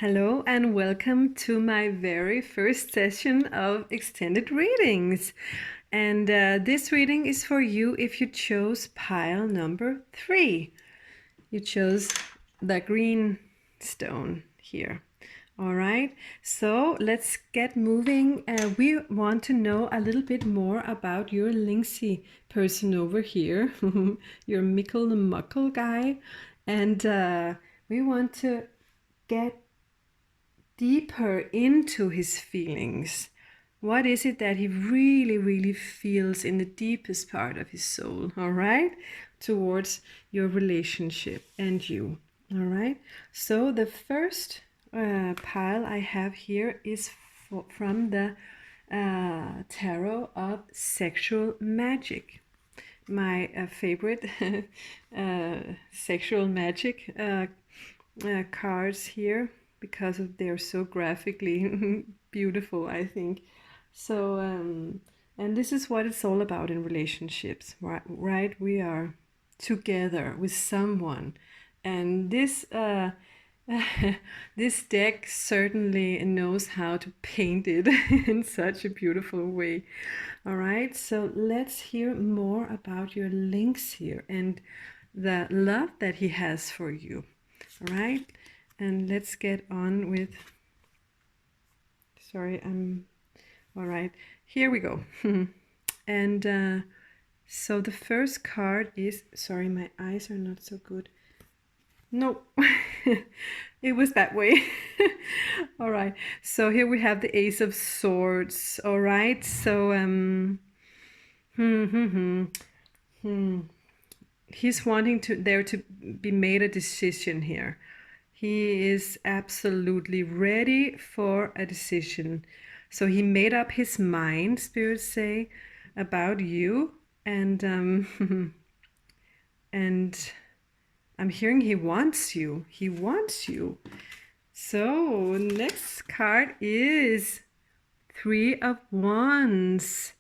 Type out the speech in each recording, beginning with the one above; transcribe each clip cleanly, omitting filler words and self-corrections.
Hello and welcome to my very first session of extended readings. And this reading is for you if you chose pile number 3. You chose the green stone here. All right, so let's get moving. We want to know a little bit more about your Linksy person over here, your Mickle the Muckle guy. And we want to get deeper into his feelings. What is it that he really, really feels in the deepest part of his soul, all right, towards your relationship and you, all right? So the first pile I have here is from the Tarot of Sexual Magic. My favorite sexual magic cards here because of they're so graphically beautiful, I think. So and this is what it's all about in relationships, right? We are together with someone, and this this deck certainly knows how to paint it in such a beautiful way. All right, so let's hear more about your links here and the love that he has for you. All right, and let's get on with, sorry, all right, here we go. And so the first card is, sorry, my eyes are not so good. No, it was that way. All right, so here we have the Ace of Swords. All right, so he's wanting there to be made a decision here. He is absolutely ready for a decision. So he made up his mind, spirits say, about you, and and I'm hearing he wants you. He wants you. So next card is Three of Wands.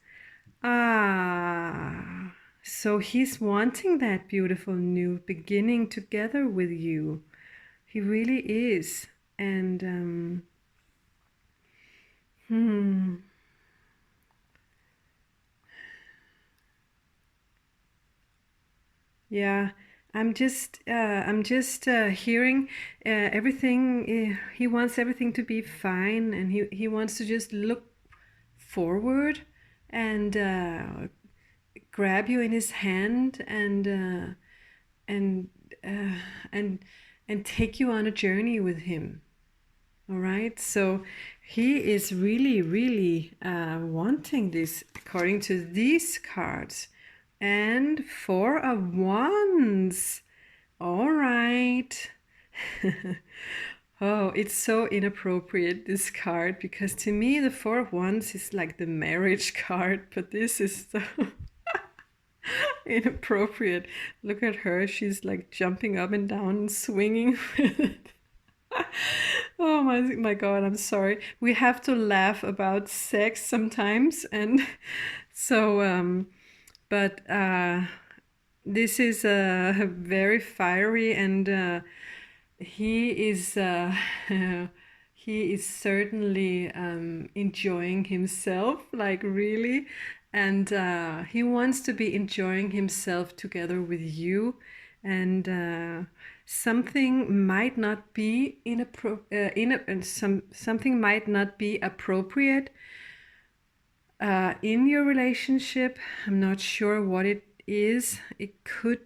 So he's wanting that beautiful new beginning together with you. He really is. And yeah, I'm just hearing everything. He wants everything to be fine, and he wants to just look forward and grab you in his hand and uh, and and take you on a journey with him. All right, so he is really, really wanting this according to these cards. And Four of Wands. All right. Oh, it's so inappropriate, this card, because to me, the Four of Wands is like the marriage card, but this is so inappropriate. Look at her. She's like jumping up and down and swinging with it. Oh my God, I'm sorry. We have to laugh about sex sometimes, and so but this is very fiery, and he is he is certainly enjoying himself, like really, and he wants to be enjoying himself together with you, and something might not be something might not be appropriate in your relationship. I'm not sure what it is. It could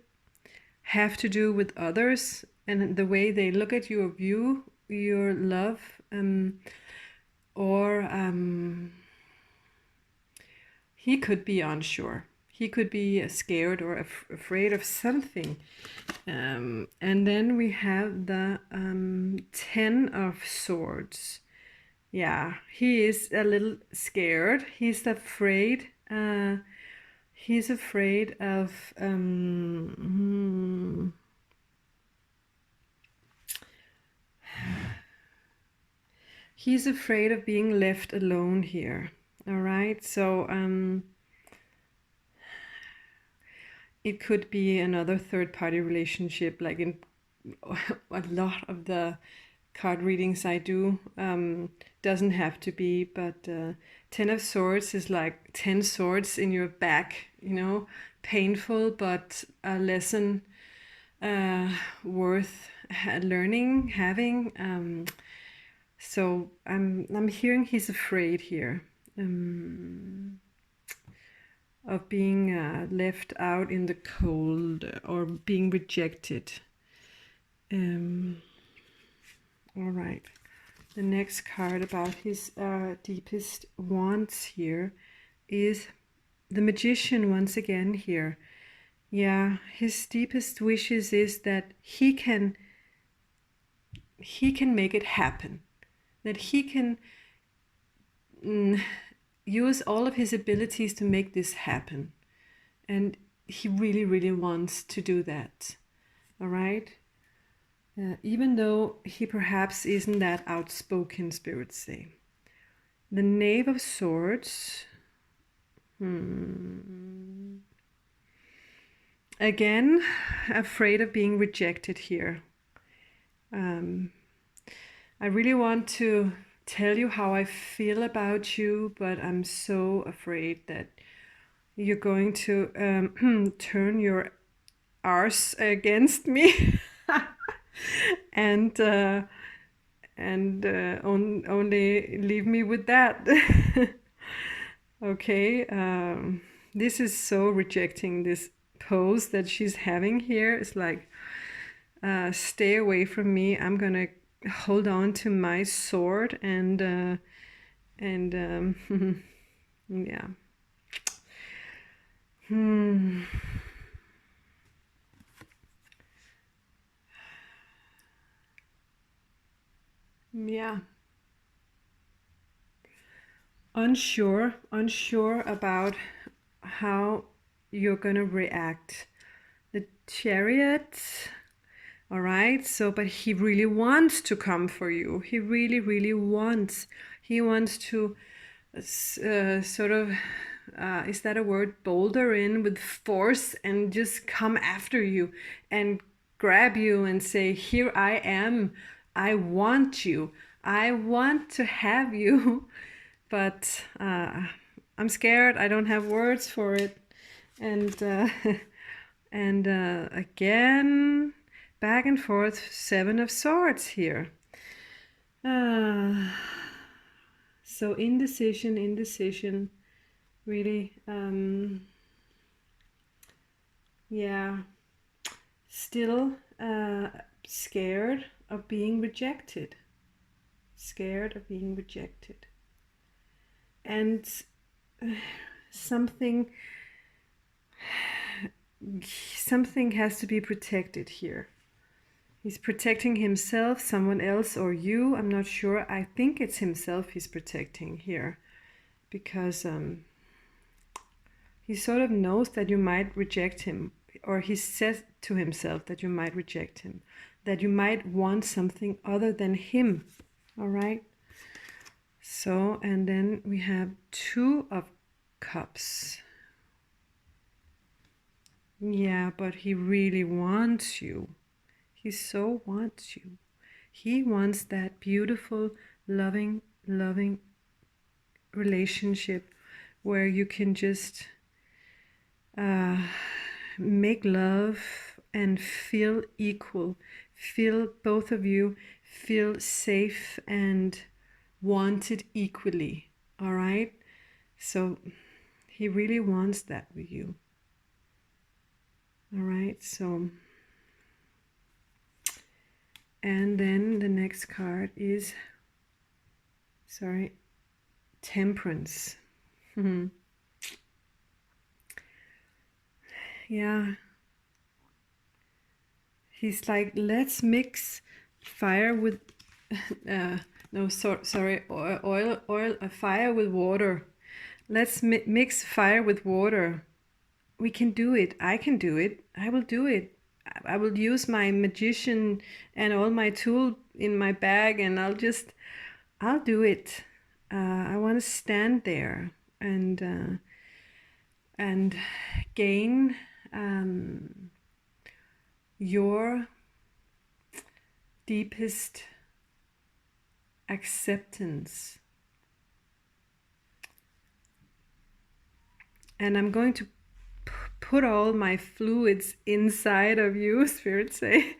have to do with others and the way they look at you or view your love, or he could be unsure. He could be scared or afraid of something. And then we have the Ten of Swords. Yeah, he is a little scared. He's afraid. He's afraid of he's afraid of being left alone here. All right, so it could be another third-party relationship, like in a lot of the card readings I do. Doesn't have to be, but Ten of Swords is like 10 swords in your back, you know, painful, but a lesson worth learning, having. So I'm hearing he's afraid here of being left out in the cold or being rejected. All right. The next card about his deepest wants here is the Magician once again here. Yeah, his deepest wishes is that he can make it happen, that he can use all of his abilities to make this happen, and he really wants to do that. All right, even though he perhaps isn't that outspoken, spirits say. The Knave of Swords. Again, afraid of being rejected here. I really want to tell you how I feel about you, but I'm so afraid that you're going to turn your arse against me and only leave me with that. Okay, this is so rejecting this pose that she's having here. It's like, stay away from me. I'm gonna hold on to my sword and yeah. Yeah. Unsure about how you're gonna react. The Chariot. All right, so but he really wants to come for you. He really wants. He wants to sort of, is that a word, boulder in with force and just come after you and grab you and say, here I am. I want you. I want to have you. But I'm scared. I don't have words for it. And and again, back and forth, Seven of Swords here. So indecision, really. Yeah, still scared of being rejected. Scared of being rejected. And something has to be protected here. He's protecting himself, someone else, or you. I'm not sure. I think it's himself he's protecting here, because he sort of knows that you might reject him, or he says to himself that you might reject him, that you might want something other than him. All right. So, and then we have Two of Cups. Yeah, but he really wants you. He so wants you. He wants that beautiful, loving relationship where you can just make love and feel equal. Feel, both of you feel safe and wanted equally. All right? So he really wants that with you. All right, so, and then the next card is, sorry, Temperance. Yeah, he's like, let's mix fire with no, sorry, fire with water. Let's mix fire with water. We can do it. I can do it. I will do it. I will use my magician and all my tool in my bag, and I'll do it. I want to stand there and gain your deepest acceptance. And I'm going to put all my fluids inside of you, Spirit say.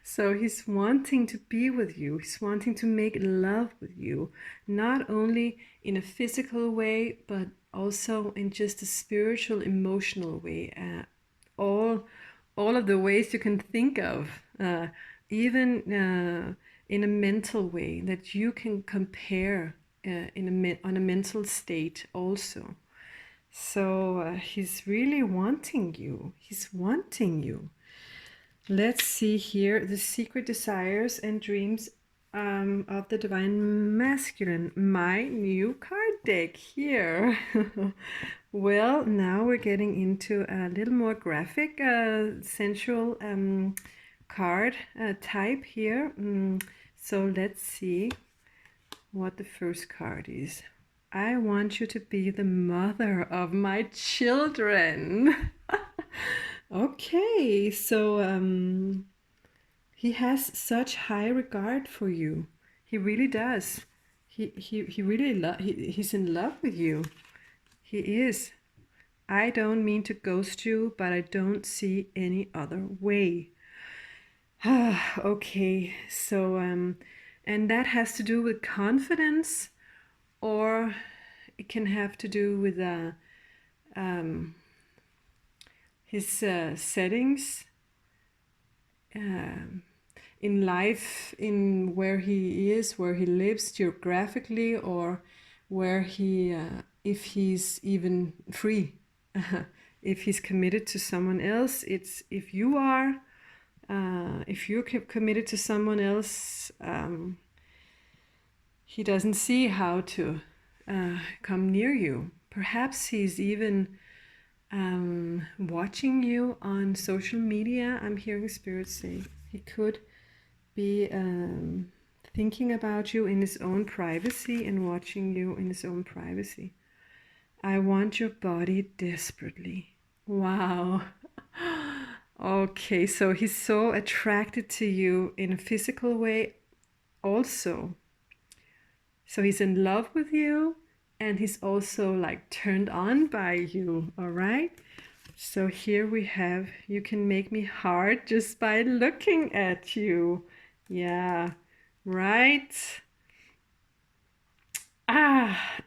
So he's wanting to be with you. He's wanting to make love with you, not only in a physical way, but also in just a spiritual, emotional way. All of the ways you can think of, even in a mental way that you can compare on a mental state also. So he's really wanting you. He's wanting you. Let's see here the secret desires and dreams of the Divine Masculine. My new card deck here. Well, now we're getting into a little more graphic, sensual card type here. So let's see what the first card is. I want you to be the mother of my children. Okay, so he has such high regard for you. He really does. He really he's in love with you. He is. I don't mean to ghost you, but I don't see any other way. Okay, so and that has to do with confidence, or it can have to do with his settings in life, in where he is, where he lives geographically, or where he, if he's even free. If he's committed to someone else, it's if you are, if you're committed to someone else, he doesn't see how to come near you. Perhaps he's even watching you on social media. I'm hearing spirits say he could be thinking about you in his own privacy and watching you in his own privacy. I want your body desperately. Wow. Okay, so he's so attracted to you in a physical way also. So he's in love with you, and he's also like turned on by you, all right? So here we have, you can make me hard just by looking at you. Yeah, right? Ah,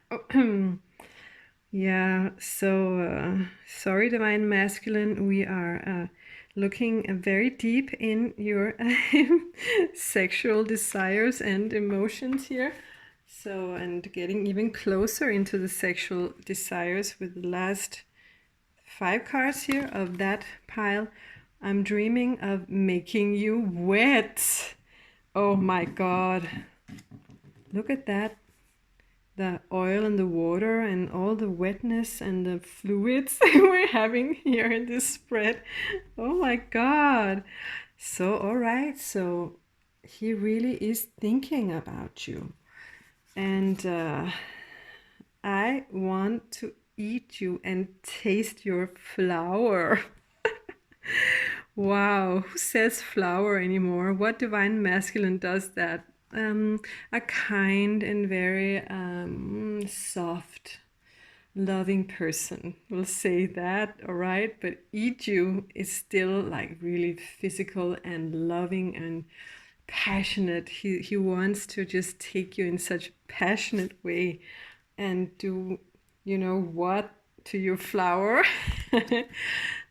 yeah, so sorry, Divine Masculine, we are looking very deep in your sexual desires and emotions here. So, and getting even closer into the sexual desires with the last 5 cards here of that pile. I'm dreaming of making you wet. Oh my God. Look at that. The oil and the water and all the wetness and the fluids we're having here in this spread. Oh my God. So, all right. So he really is thinking about you. And I want to eat you and taste your flower. Wow, who says flower anymore? What Divine Masculine does that? A kind and very soft, loving person will say that, all right? But eat you is still like really physical and loving and passionate. He wants to just take you in such a passionate way and do, you know what, to your flower.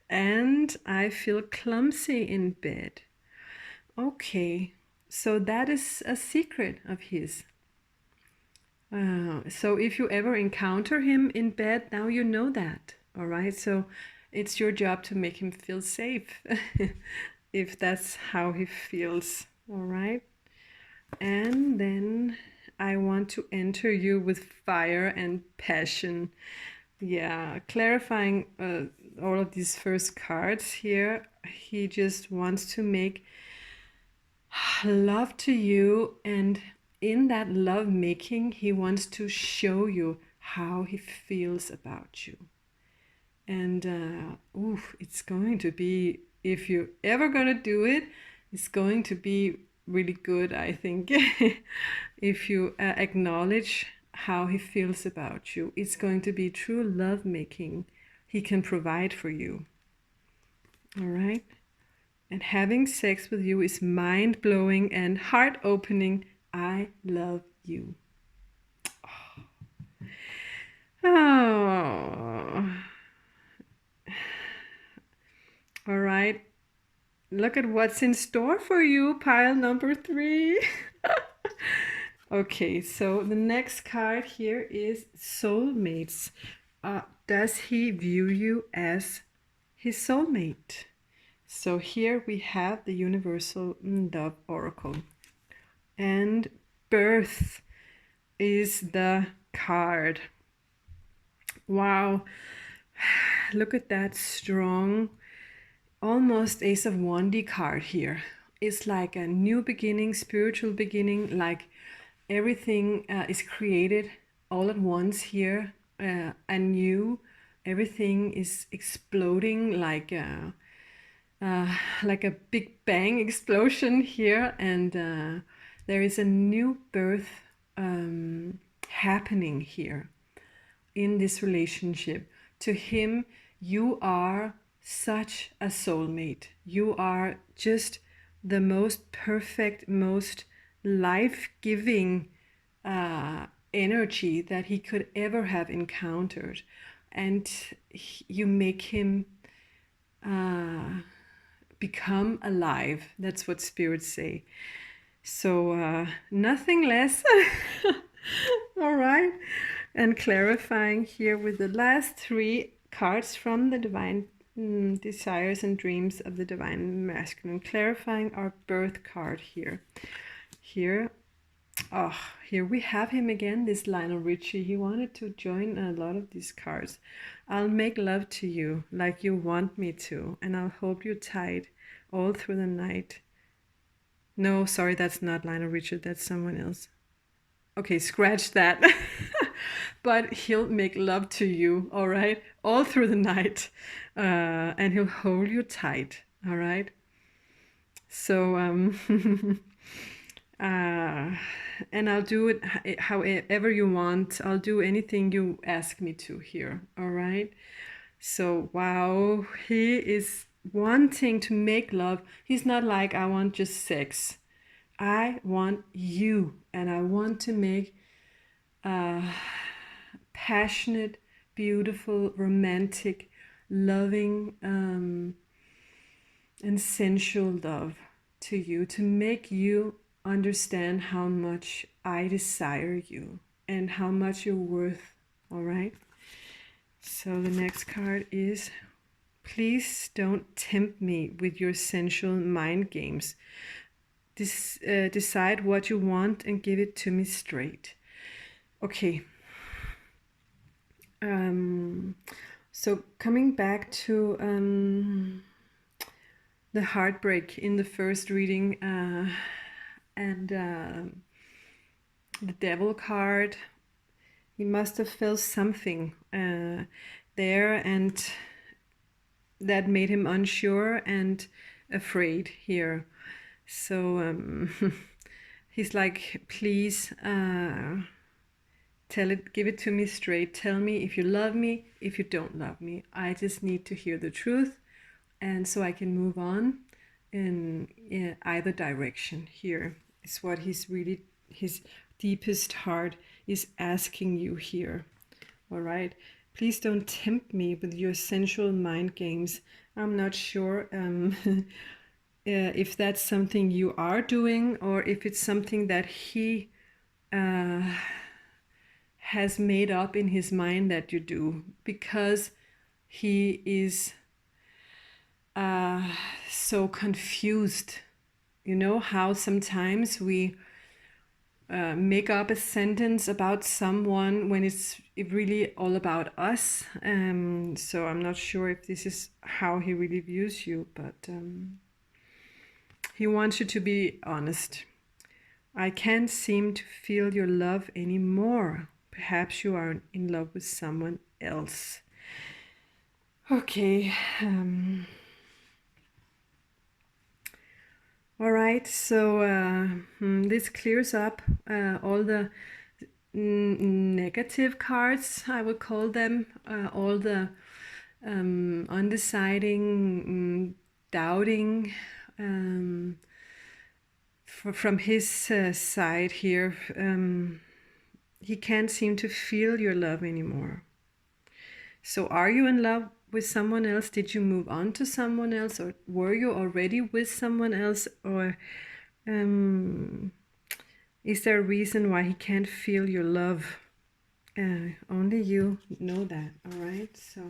And I feel clumsy in bed. Okay, so that is a secret of his. So if you ever encounter him in bed, now you know that, all right? So it's your job to make him feel safe if that's how he feels, all right? And then I want to enter you with fire and passion. Yeah, clarifying all of these first cards here, he just wants to make love to you, and in that love making, he wants to show you how he feels about you. And it's going to be, if you're ever gonna do it, it's going to be really good, I think. If you acknowledge how he feels about you, it's going to be true love making. He can provide for you. All right? And having sex with you is mind blowing and heart opening. I love you. Oh. All right. Look at what's in store for you, pile number 3. Okay, so the next card here is soulmates. Does he view you as his soulmate? So here we have the Universal Dove Oracle. And birth is the card. Wow. Look at that strong, almost Ace of Wands card here. It's like a new beginning, spiritual beginning, like everything is created all at once here, anew. Everything is exploding like a big bang explosion here, and there is a new birth happening here in this relationship. To him, you are such a soulmate. You are just the most perfect, most life-giving energy that he could ever have encountered. And you make him become alive. That's what spirits say. So nothing less. All right. And clarifying here with the last 3 cards from the divine desires and dreams of the divine masculine, clarifying our birth card here. Here we have him again, this Lionel Richie. He wanted to join a lot of these cards. I'll make love to you like you want me to, and I'll hold you tight all through the night. No, sorry, that's not Lionel Richie, that's someone else. Okay, scratch that. But he'll make love to you, all right, all through the night, and he'll hold you tight, all right. So and I'll do it however you want. I'll do anything you ask me to here, all right. So wow, he is wanting to make love. He's not like, I want just sex. I want you, and I want to make passionate, beautiful, romantic, loving, and sensual love to you, to make you understand how much I desire you and how much you're worth. All right. So the next card is, please don't tempt me with your sensual mind games. Decide what you want and give it to me straight. Okay. So coming back to the heartbreak in the first reading, and the Devil card, he must have felt something there, and that made him unsure and afraid here. So he's like, please give it to me straight. Tell me if you love me, if you don't love me. I just need to hear the truth, and so I can move on in either direction. Here is what his deepest heart is asking you here. All right. Please don't tempt me with your sensual mind games. I'm not sure if that's something you are doing, or if it's something that he has made up in his mind that you do, because he is so confused. You know how sometimes we make up a sentence about someone when it's really all about us. So I'm not sure if this is how he really views you, but he wants you to be honest. I can't seem to feel your love anymore. Perhaps you are in love with someone else. Okay. All right, so this clears up all the negative cards, I would call them, all the undeciding, doubting from his side here. He can't seem to feel your love anymore. So are you in love with someone else? Did you move on to someone else, or were you already with someone else? Or is there a reason why he can't feel your love? Only you know that, all right? So,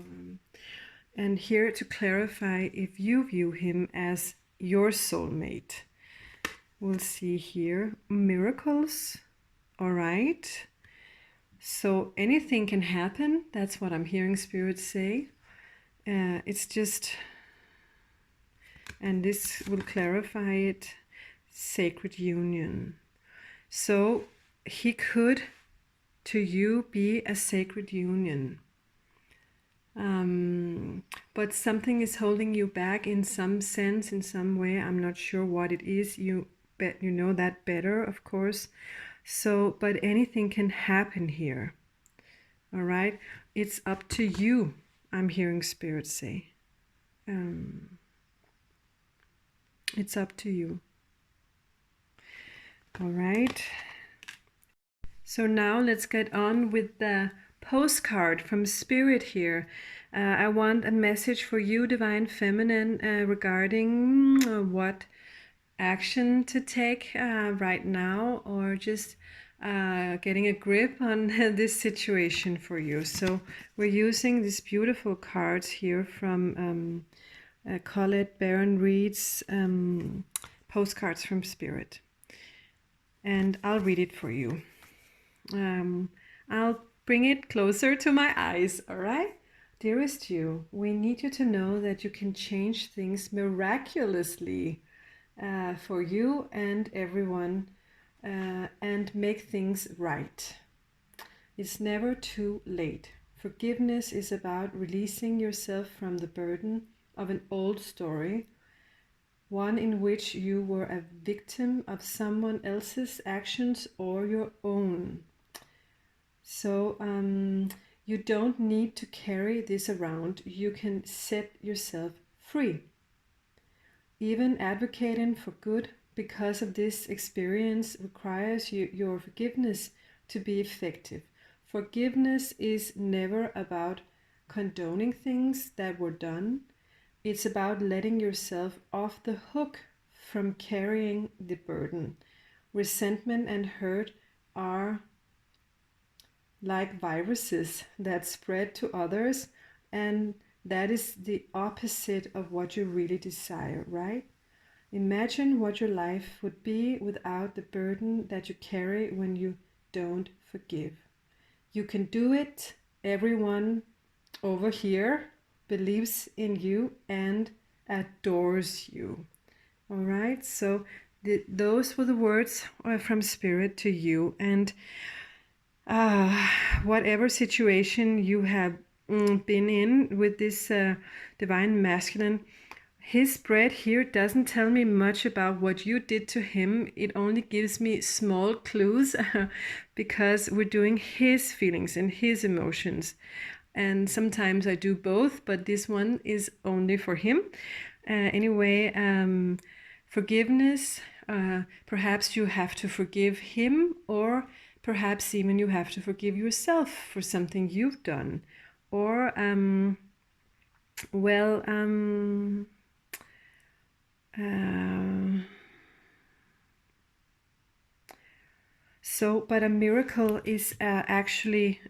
and here to clarify, if you view him as your soulmate, we'll see here miracles, all right? So anything can happen. That's what I'm hearing Spirit say. It's just, and this will clarify it, sacred union. So he could, to you, be a sacred union. But something is holding you back in some sense, in some way. I'm not sure what it is. You know that better, of course. So, but anything can happen here. All right, it's up to you, I'm hearing Spirit say. It's up to you. All right. So now let's get on with the postcard from Spirit here. I want a message for you, Divine Feminine, regarding what action to take right now, or just getting a grip on this situation for you. So we're using these beautiful cards here from Colette Baron Reed's Postcards from Spirit. And I'll read it for you. I'll bring it closer to my eyes, all right? Dearest you, we need you to know that you can change things miraculously for you and everyone, and make things right. It's never too late. Forgiveness is about releasing yourself from the burden of an old story, one in which you were a victim of someone else's actions or your own. So you don't need to carry this around. You can set yourself free. Even advocating for good because of this experience requires your forgiveness to be effective. Forgiveness is never about condoning things that were done. It's about letting yourself off the hook from carrying the burden. Resentment and hurt are like viruses that spread to others, and that is the opposite of what you really desire, right? Imagine what your life would be without the burden that you carry when you don't forgive. You can do it. Everyone over here believes in you and adores you. All right, so those were the words from Spirit to you. And whatever situation you have been in with this divine masculine, his spread here doesn't tell me much about what you did to him. It only gives me small clues because we're doing his feelings and his emotions. And sometimes I do both, but this one is only for him. Anyway, forgiveness, perhaps you have to forgive him, or perhaps even you have to forgive yourself for something you've done. Or, so, but a miracle is actually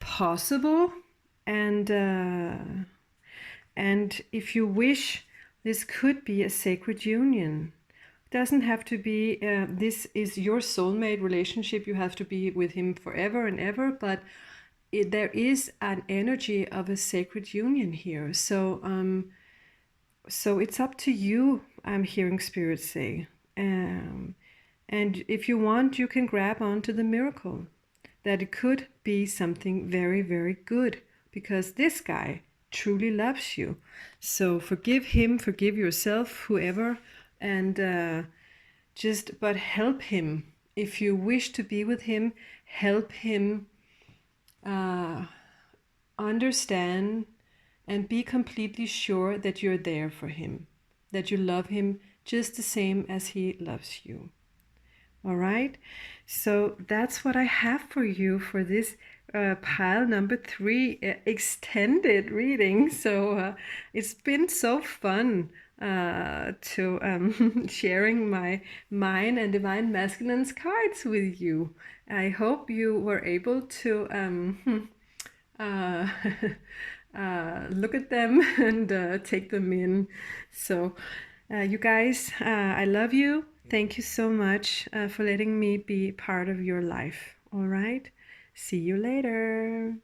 possible, and if you wish, this could be a sacred union. It doesn't have to be. This is your soulmate relationship. You have to be with him forever and ever, but there is an energy of a sacred union here. So so it's up to you, I'm hearing Spirit say. And if you want, you can grab onto the miracle, that it could be something very, very good, because this guy truly loves you. So forgive him, forgive yourself, whoever, and but help him. If you wish to be with him, help him uh, understand and be completely sure that you're there for him, that you love him just the same as he loves you. All right, so that's what I have for you for this pile number 3 extended reading. So it's been so fun to sharing mine and Divine Masculine's cards with you. I hope you were able to uh, look at them and take them in. So, you guys, I love you. Thank you so much for letting me be part of your life. All right. See you later.